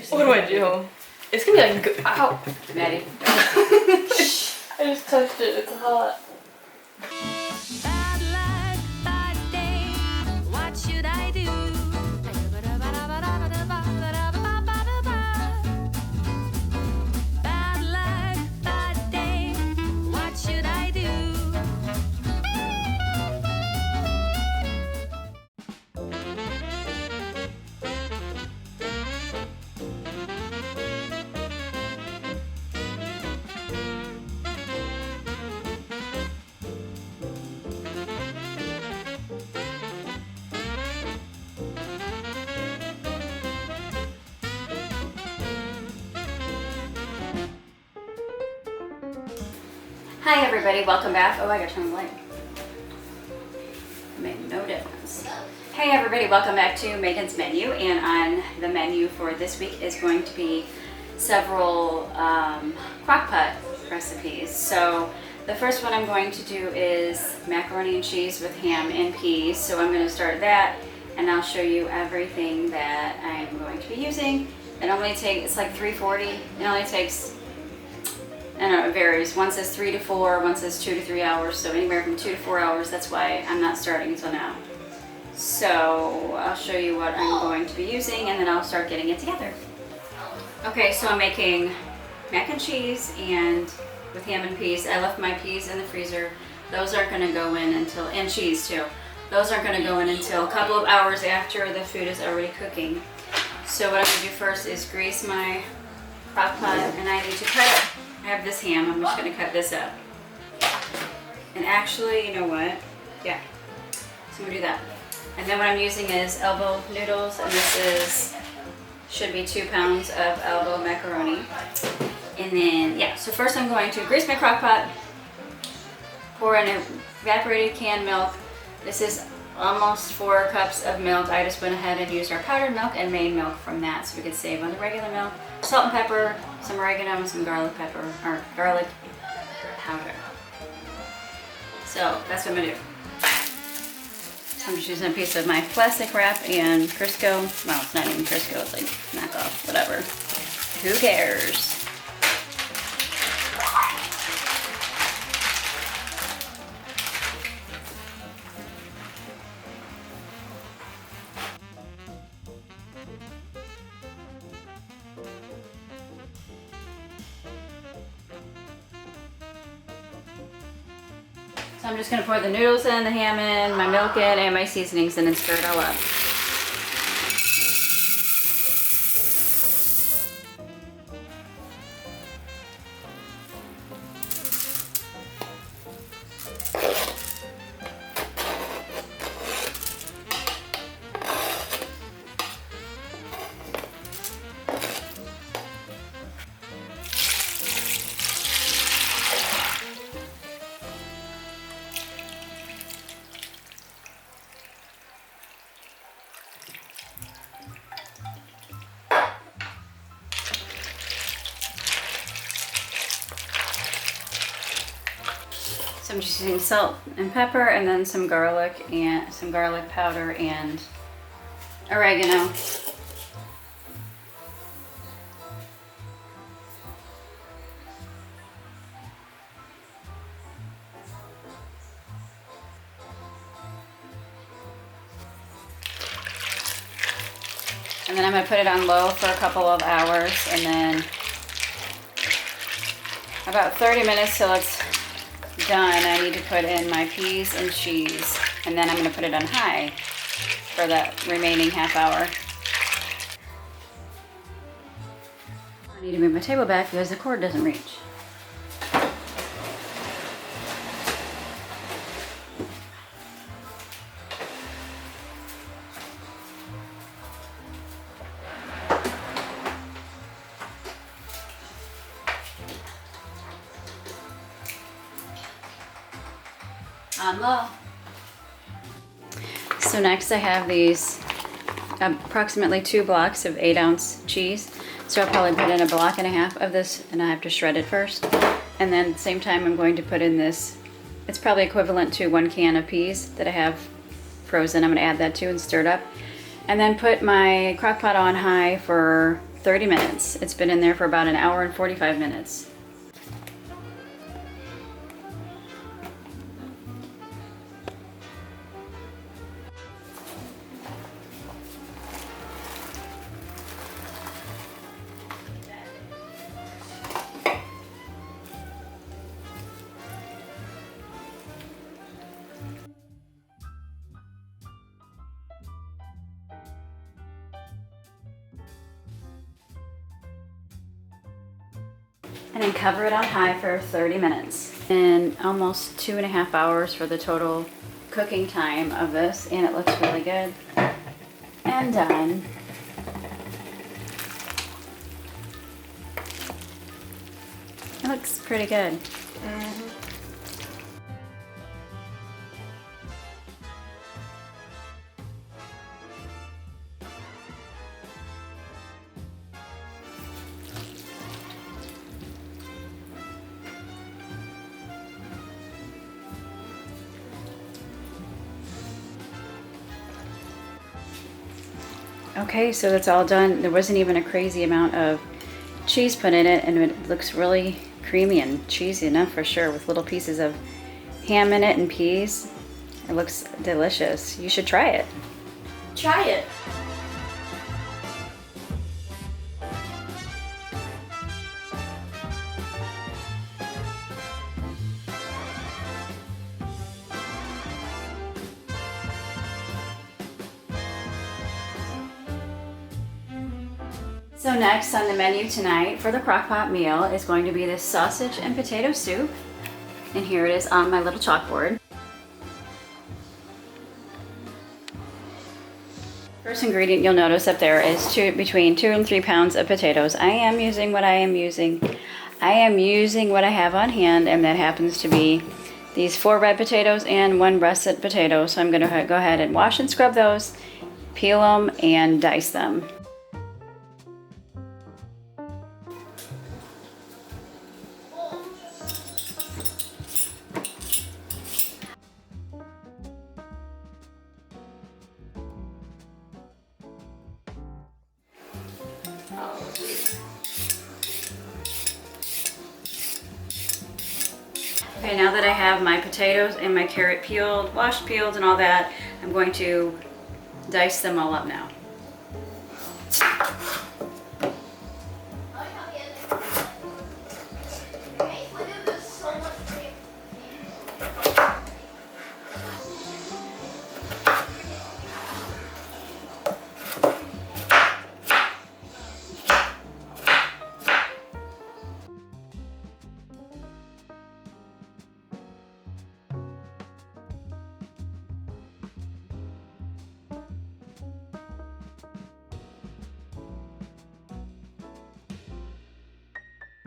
What do I do? It's gonna be like, ow. Maddie. I just touched it, it's hot. Bad luck, bad day. What should I do? Bad luck, bad day. What should I do? Hi everybody, welcome back. Oh, I gotta turn the light. Made no difference. Hey everybody, welcome back to Megan's Menu, and on the menu for this week is going to be several crock pot recipes. So the first one I'm going to do is macaroni and cheese with ham and peas. So I'm going to start that, and I'll show you everything that I'm going to be using. It only takes, it's like $3.40. It only takes, I don't know, it varies. One says 3 to 4, one says 2 to 3 hours, so anywhere from 2 to 4 hours. That's why I'm not starting until now. So I'll show you what I'm going to be using, and then I'll start getting it together. Okay, so I'm making mac and cheese and with ham and peas. I left my peas in the freezer. Those aren't going to go in until, and cheese too. Those aren't going to go in until a couple of hours after the food is already cooking. So what I'm going to do first is grease my crock pot, and I need to cut it. I have this ham, I'm just going to cut this up. And actually, you know what? Yeah, so I'm going to do that. And then what I'm using is elbow noodles, and this is, should be 2 pounds of elbow macaroni. And then, yeah, so first I'm going to grease my crock pot, pour in evaporated canned milk. This is almost 4 cups of milk. I just went ahead and used our powdered milk and made milk from that, so we could save on the regular milk. Salt and pepper, some oregano, and some garlic pepper, or garlic powder. So that's what I'm gonna do. So I'm just using a piece of my plastic wrap and Crisco. Well, it's not even Crisco, it's like knockoff, whatever. Who cares? So I'm just going to pour the noodles in, the ham in, my milk in, and my seasonings in, and stir it all up. So I'm just using salt and pepper, and then some garlic powder and oregano. And then I'm going to put it on low for a couple of hours, and then about 30 minutes till it's done, I need to put in my peas and cheese, and then I'm going to put it on high for that remaining half hour. I need to move my table back because the cord doesn't reach. On low. So next I have these approximately 2 blocks of 8-ounce cheese. So I'll probably put in 1.5 blocks of this, and I have to shred it first. And then at the same time I'm going to put in this, it's probably equivalent to 1 can of peas that I have frozen. I'm going to add that too and stir it up. And then put my crock pot on high for 30 minutes. It's been in there for about an hour and 45 minutes. And then cover it on high for 30 minutes. And almost 2.5 hours for the total cooking time of this, and it looks really good. And done. It looks pretty good. Okay, so that's all done. There wasn't even a crazy amount of cheese put in it, and it looks really creamy and cheesy enough for sure, with little pieces of ham in it and peas. It looks delicious. You should try it. Try it. So next on the menu tonight for the crock pot meal is going to be this sausage and potato soup. And here it is on my little chalkboard. First ingredient you'll notice up there is between 2 and 3 pounds of potatoes. I am using what I am using. I am using what I have on hand, and that happens to be these 4 red potatoes and 1 russet potato. So I'm going to go ahead and wash and scrub those, peel them, and dice them. Okay, now that I have my potatoes and my carrot peeled, washed, peeled, and all that, I'm going to dice them all up now.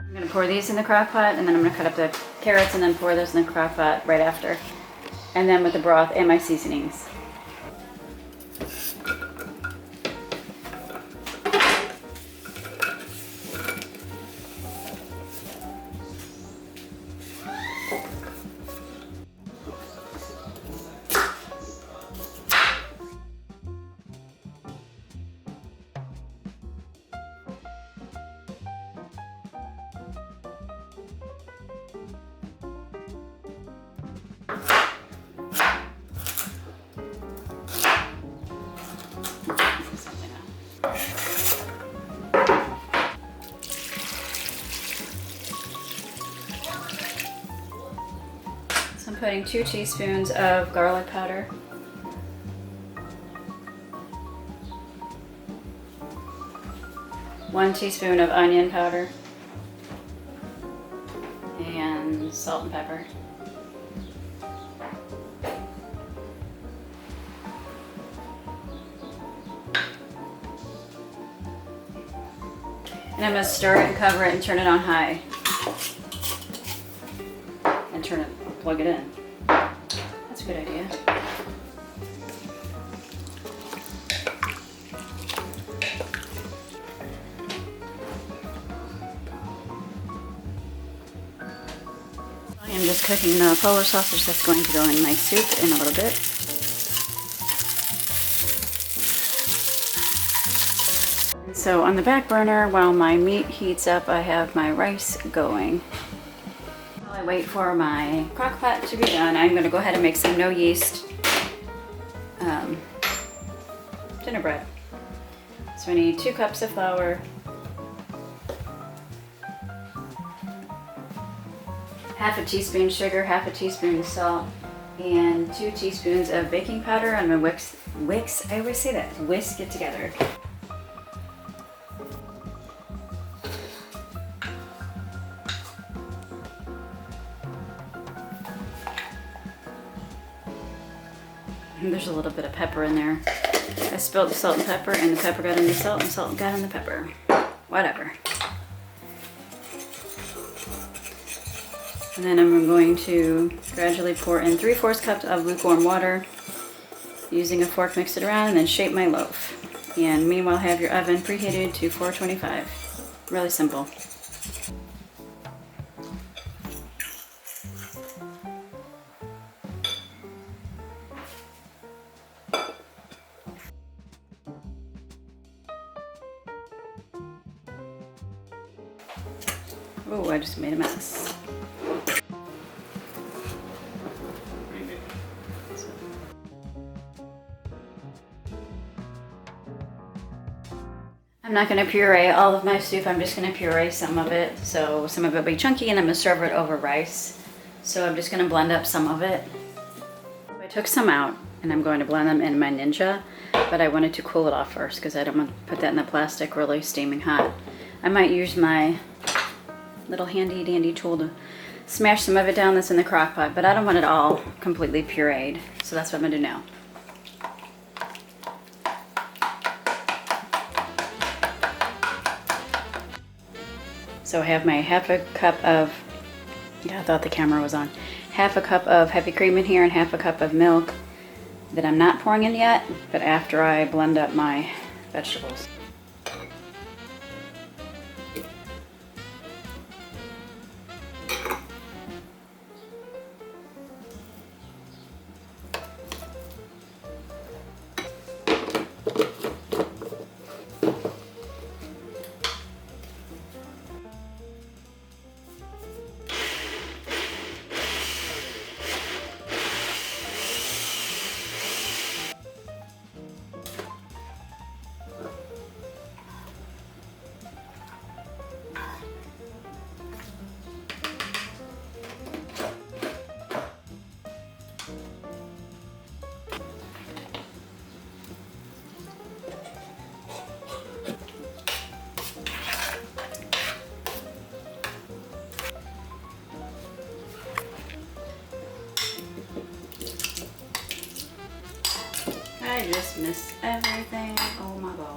I'm going to pour these in the crock pot, and then I'm going to cut up the carrots and then pour those in the crock pot right after. And then with the broth and my seasonings. So I'm putting 2 teaspoons of garlic powder. One teaspoon of onion powder. And salt and pepper. And I'm going to stir it and cover it and turn it on high. And plug it in. That's a good idea. I am just cooking the Polish sausage that's going to go in my soup in a little bit. So on the back burner, while my meat heats up, I have my rice going. While I wait for my crock pot to be done, I'm going to go ahead and make some no yeast dinner bread. So I need 2 cups of flour, half a teaspoon sugar, half a teaspoon salt, and 2 teaspoons of baking powder. I'm gonna whisk, I always say that, whisk it together. And there's a little bit of pepper in there. I spilled the salt and pepper, and the pepper got in the salt, and the salt got in the pepper. Whatever. And then I'm going to gradually pour in 3/4 cups of lukewarm water. Using a fork, mix it around, and then shape my loaf. And meanwhile, have your oven preheated to 425. Really simple. Oh, I just made a mess. I'm not going to puree all of my soup, I'm just going to puree some of it. So some of it will be chunky, and I'm going to serve it over rice. So I'm just going to blend up some of it. I took some out, and I'm going to blend them in my Ninja, but I wanted to cool it off first because I don't want to put that in the plastic really steaming hot. I might use my little handy dandy tool to smash some of it down that's in the crock pot, but I don't want it all completely pureed. So that's what I'm going to do now. So I have my half a cup of, I thought the camera was on, half a cup of heavy cream in here and half a cup of milk that I'm not pouring in yet, but after I blend up my vegetables. I just missed everything. Oh my gosh.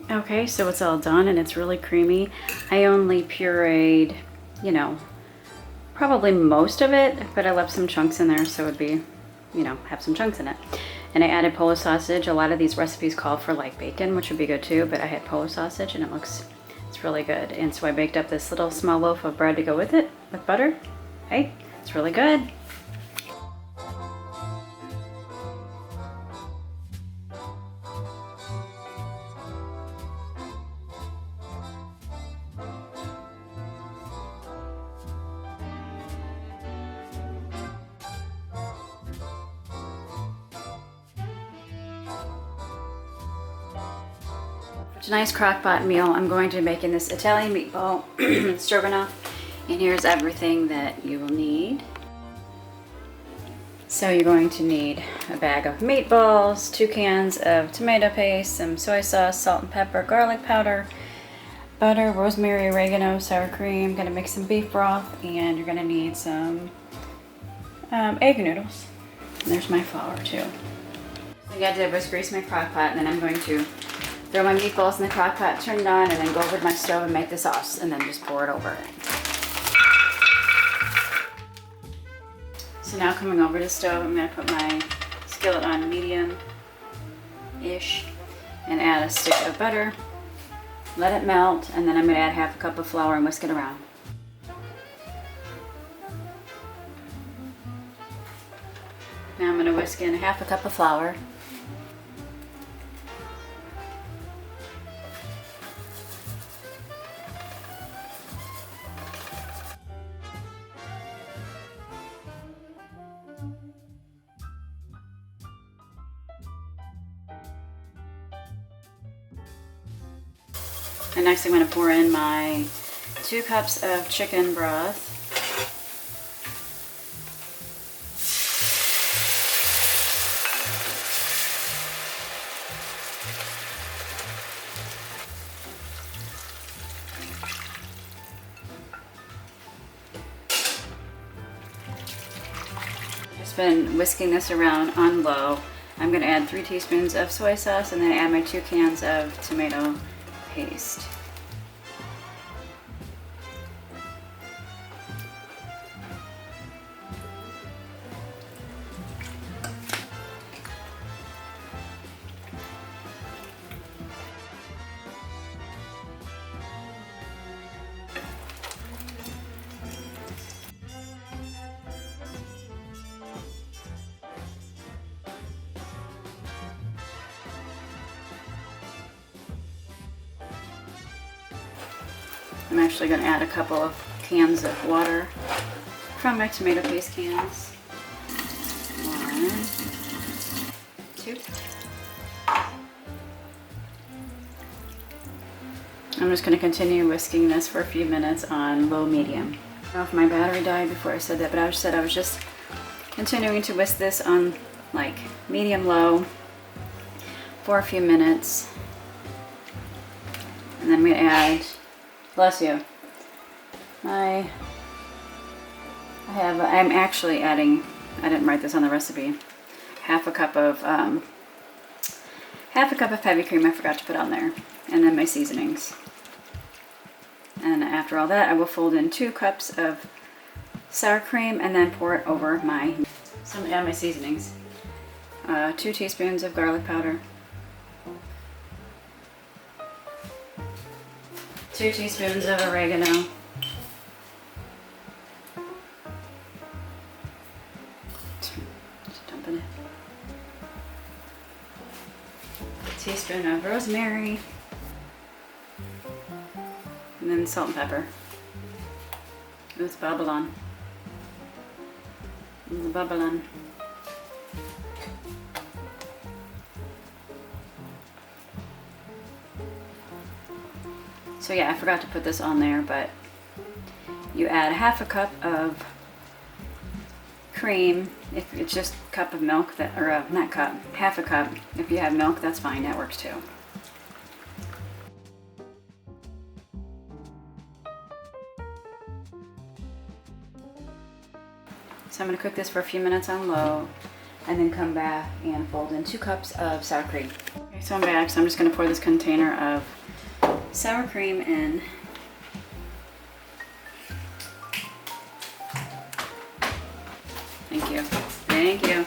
Okay, so it's all done and it's really creamy. I only pureed, you know, probably most of it, but I left some chunks in there so it'd be, you know, have some chunks in it. And I added Polo sausage. A lot of these recipes call for like bacon, which would be good too, but I had Polo sausage and it's really good. And so I baked up this little small loaf of bread to go with it, with butter. Hey, it's really good. Tonight's crock pot meal, I'm going to be making this Italian meatball stroganoff, and here's everything that you will need. So you're going to need a bag of meatballs, 2 cans of tomato paste, some soy sauce, salt and pepper, garlic powder, butter, rosemary, oregano, sour cream. Gonna make some beef broth, and you're gonna need some egg noodles. And there's my flour too. What I got to do was grease my crock pot, and then I'm going to throw my meatballs in the crock pot, turn it on, and then go over to my stove and make the sauce, and then just pour it over it. So now coming over to the stove, I'm going to put my skillet on medium-ish and add a stick of butter. Let it melt, and then I'm going to add half a cup of flour and whisk it around. Now I'm going to whisk in half a cup of flour. And next I'm going to pour in my 2 cups of chicken broth. Just been whisking this around on low. I'm going to add 3 teaspoons of soy sauce and then add my 2 cans of tomato paste. I'm actually going to add a couple of cans of water from my tomato paste cans. 1, 2. I'm just going to continue whisking this for a few minutes on low medium. I don't know if my battery died before I said that, but I was just continuing to whisk this on like medium low for a few minutes. And then I'm going to add, bless you, I'm actually adding, I didn't write this on the recipe, half a cup of heavy cream I forgot to put on there, and then my seasonings. And after all that, I will fold in 2 cups of sour cream and then pour it over my seasonings. 2 teaspoons of garlic powder, 2 teaspoons of oregano, just dumping it, a teaspoon of rosemary, and then salt and pepper. It's bubbling. It's bubbling. So yeah, I forgot to put this on there, but you add half a cup of cream. If it's just a cup of milk, not cup, half a cup. If you have milk, that's fine, that works too. So I'm going to cook this for a few minutes on low and then come back and fold in 2 cups of sour cream. Okay, So I'm back, so I'm just gonna pour this container of sour cream in. Thank you. Thank you.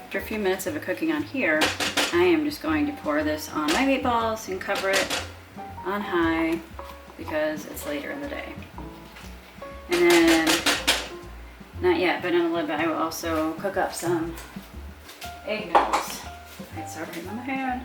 After a few minutes of it cooking on here, I am just going to pour this on my meatballs and cover it on high because it's later in the day. And then, not yet, but in a little bit, I will also cook up some egg noodles. Right, sour cream on my hand.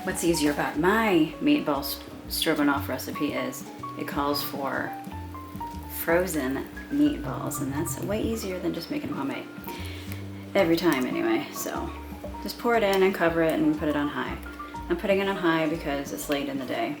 What's easier about my meatball stroganoff recipe is it calls for frozen meatballs, and that's way easier than just making them homemade. Every time anyway, so just pour it in and cover it and put it on high. I'm putting it on high because it's late in the day.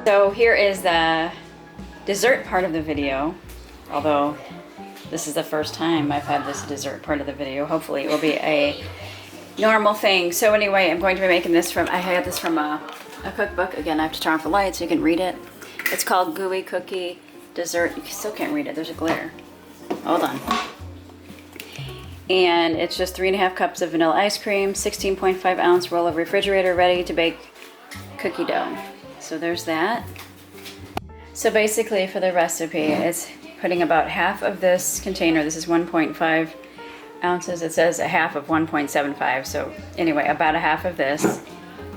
So here is the dessert part of the video, although this is the first time I've had this dessert part of the video. Hopefully it will be a normal thing. So anyway, I'm going to be making this from, I had this from a cookbook. Again, I have to turn off the light so you can read it. It's called Gooey Cookie Dessert. You still can't read it, there's a glare. Hold on. And it's just 3.5 cups of vanilla ice cream, 16.5 ounce roll of refrigerator ready to bake cookie dough. So there's that. So basically for the recipe, it's putting about half of this container. This is 1.5 ounces. It says a half of 1.75. So anyway, about a half of this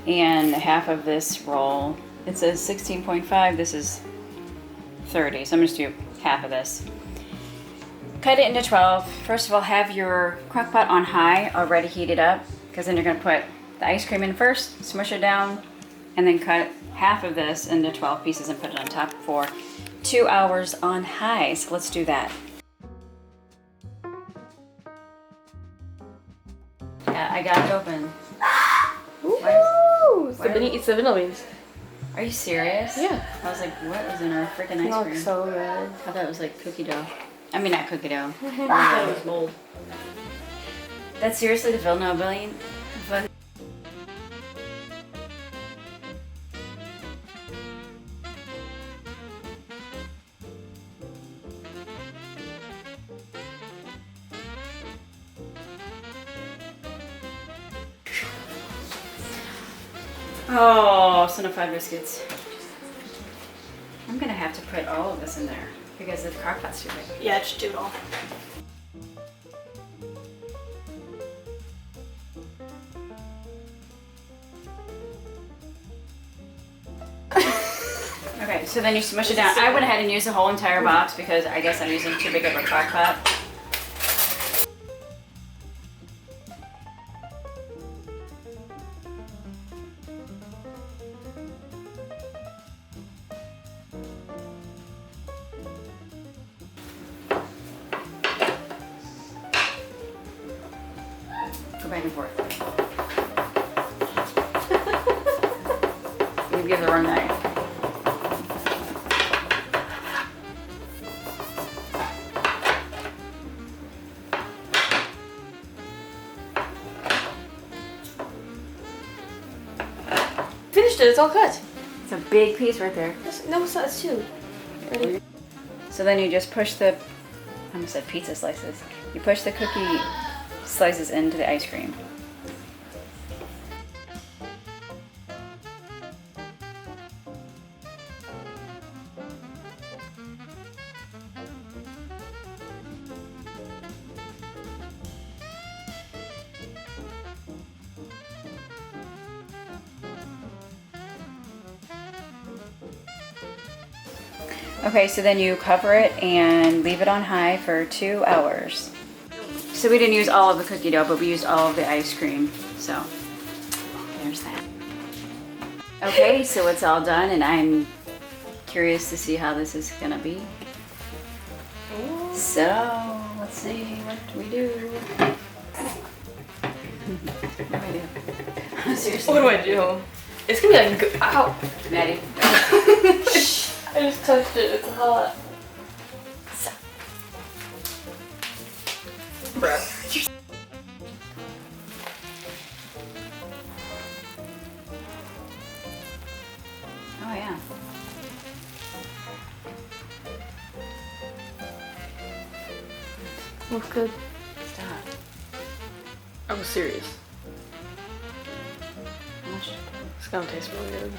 and a half of this roll. It says 16.5. This is 30. So I'm just do half of this. Cut it into 12. First of all, have your crock pot on high already heated up, because then you're going to put the ice cream in first, smush it down, and then cut half of this into 12 pieces and put it on top for 2 hours on high. So let's do that. Yeah, I got it open. Ooh! It's the vanilla beans. Are you serious? Yeah. I was like, what is in our freaking ice cream? Looks so good. I thought it was like cookie dough. I mean, not cookie dough. I thought it was mold. That's seriously the vanilla bean? Oh, so no 5 biscuits. I'm gonna have to put all of this in there because the crock pot's too big. Yeah, just do it all. Okay, so then you smush it down. I went ahead and used the whole entire box because I guess I'm using too big of a crock pot. Go back and forth. You give the wrong knife. finished it. It's all cut. It's a big piece right there. No, it's not. It's two. Ready? So then you just push the, I almost said pizza slices. You push the cookie slices into the ice cream. Okay, so then you cover it and leave it on high for 2 hours. So we didn't use all of the cookie dough, but we used all of the ice cream. So there's that. Okay, so it's all done and I'm curious to see how this is gonna be. So let's see, what do we do? What do I do? Seriously. What do I do? It's gonna be like, ow. Maddie. I just touched it. It's hot. So. Bruh. Oh yeah. Looks good. Stop. I'm serious. How much? It's gonna taste really good.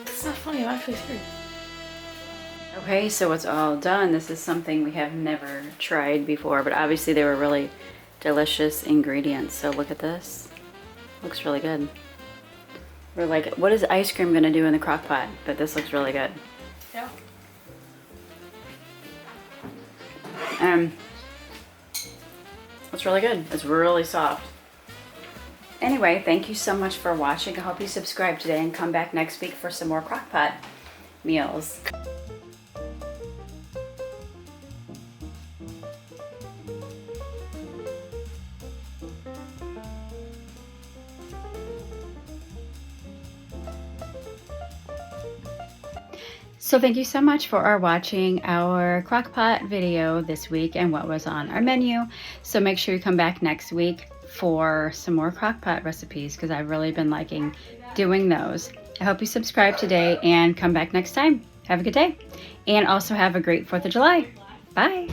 It's not funny. I'm actually serious. Okay, so it's all done. This is something we have never tried before, but obviously they were really delicious ingredients. So look at this. Looks really good. We're like, what is ice cream gonna do in the crock pot? But this looks really good. Yeah. It's really good. It's really soft. Anyway, thank you so much for watching. I hope you subscribe today and come back next week for some more crock pot meals. So thank you so much for watching our crock pot video this week and what was on our menu. So make sure you come back next week for some more crock pot recipes because I've really been liking doing those. I hope you subscribe today and come back next time. Have a good day and also have a great 4th of July. Bye.